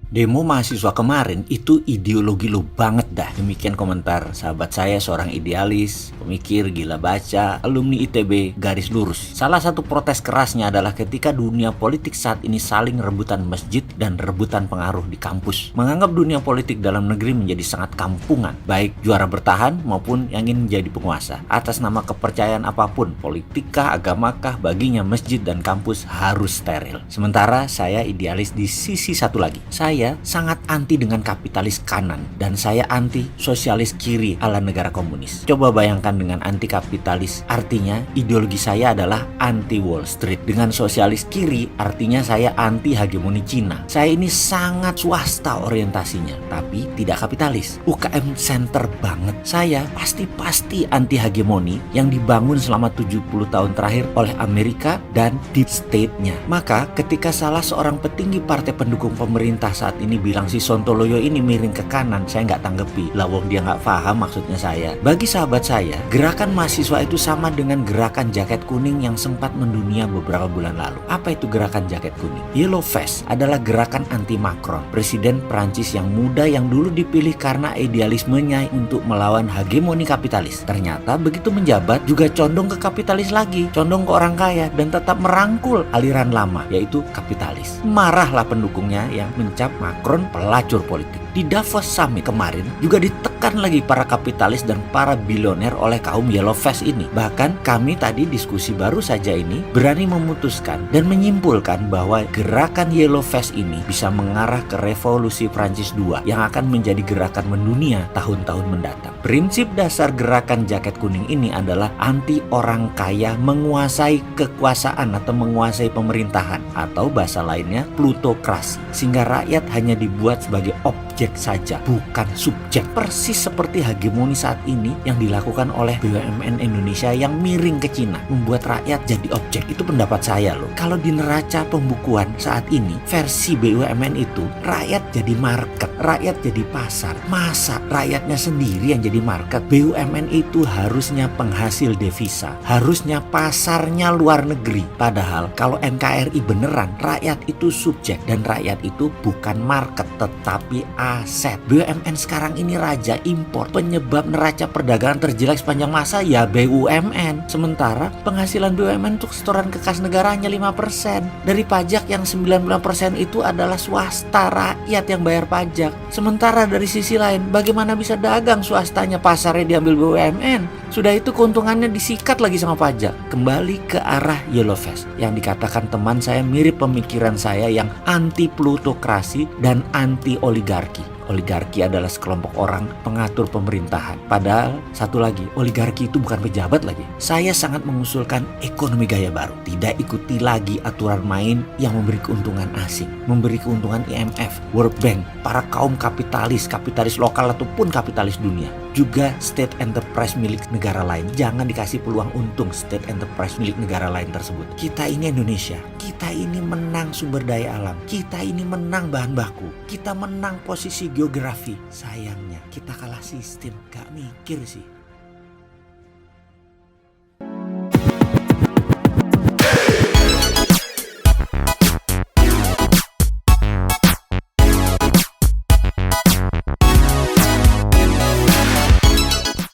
Demo mahasiswa kemarin itu ideologi lu banget dah. Demikian komentar sahabat saya, seorang idealis, pemikir, gila baca, alumni ITB, garis lurus. Salah satu protes kerasnya adalah ketika dunia politik saat ini saling rebutan masjid dan rebutan pengaruh di kampus. Menganggap dunia politik dalam negeri menjadi sangat kampungan, baik juara bertahan maupun yang ingin menjadi penguasa. Atas nama kepercayaan apapun, politikkah, agamakah, baginya masjid dan kampus harus steril. Sementara saya idealis di sisi satu lagi. Saya sangat anti dengan kapitalis kanan dan saya anti sosialis kiri ala negara komunis. Coba bayangkan dengan anti kapitalis, artinya ideologi saya adalah anti Wall Street. Dengan sosialis kiri, artinya saya anti hegemoni Cina. Saya ini sangat swasta orientasinya, tapi tidak kapitalis. UKM center banget. Saya pasti anti hegemoni yang dibangun selama 70 tahun terakhir oleh Amerika dan deep state-nya. Maka ketika salah seorang petinggi partai pendukung pemerintah saat ini bilang si Sontoloyo ini miring ke kanan, saya nggak tanggepi. Lah wong dia nggak paham maksudnya saya. Bagi sahabat saya, gerakan mahasiswa itu sama dengan gerakan jaket kuning yang sempat mendunia beberapa bulan lalu. Apa itu gerakan jaket kuning? Yellow Vest adalah gerakan anti Macron, presiden Prancis yang muda yang dulu dipilih karena idealismenya untuk melawan hegemoni kapitalis. Ternyata begitu menjabat juga condong ke kapitalis lagi, condong ke orang kaya dan tetap merangkul aliran lama yaitu kapitalis. Marahlah pendukungnya yang mencap Macron pelacur politik. Di Davos Summit kemarin juga ditekan lagi para kapitalis dan para bilioner oleh kaum Yellow Vest ini. Bahkan kami tadi diskusi baru saja ini berani memutuskan dan menyimpulkan bahwa gerakan Yellow Vest ini bisa mengarah ke revolusi Prancis II yang akan menjadi gerakan mendunia tahun-tahun mendatang. Prinsip dasar gerakan jaket kuning ini adalah anti orang kaya menguasai kekuasaan atau menguasai pemerintahan, atau bahasa lainnya plutokrasi, sehingga rakyat hanya dibuat sebagai objek saja, bukan subjek. Persis seperti hegemoni saat ini yang dilakukan oleh BUMN Indonesia yang miring ke Cina, membuat rakyat jadi objek. Itu pendapat saya loh. Kalau di neraca pembukuan saat ini, versi BUMN itu rakyat jadi market, rakyat jadi pasar. Masa rakyatnya sendiri yang jadi market? BUMN itu harusnya penghasil devisa, harusnya pasarnya luar negeri. Padahal kalau NKRI beneran, rakyat itu subjek dan rakyat itu bukan market tetapi aset. BUMN sekarang ini raja impor, penyebab neraca perdagangan terjelek sepanjang masa ya BUMN. Sementara penghasilan BUMN untuk setoran ke kas negara hanya 5%. Dari pajak yang 90% itu adalah swasta, rakyat yang bayar pajak. Sementara dari sisi lain, bagaimana bisa dagang swastanya, pasarnya diambil BUMN? Sudah itu keuntungannya disikat lagi sama pajak. Kembali ke arah Yellow Vest yang dikatakan teman saya mirip pemikiran saya yang anti plutokrasi dan anti oligarki. Oligarki adalah sekelompok orang pengatur pemerintahan. Padahal satu lagi, oligarki itu bukan pejabat lagi. Saya sangat mengusulkan ekonomi gaya baru. Tidak ikuti lagi aturan main yang memberi keuntungan asing, memberi keuntungan IMF, World Bank, para kaum kapitalis, kapitalis lokal ataupun kapitalis dunia. Juga state enterprise milik negara lain. Jangan dikasih peluang untung state enterprise milik negara lain tersebut. Kita ini Indonesia. Kita ini menang sumber daya alam. Kita ini menang bahan baku. Kita menang posisi geografi. Sayangnya kita kalah sistem. Gak mikir sih.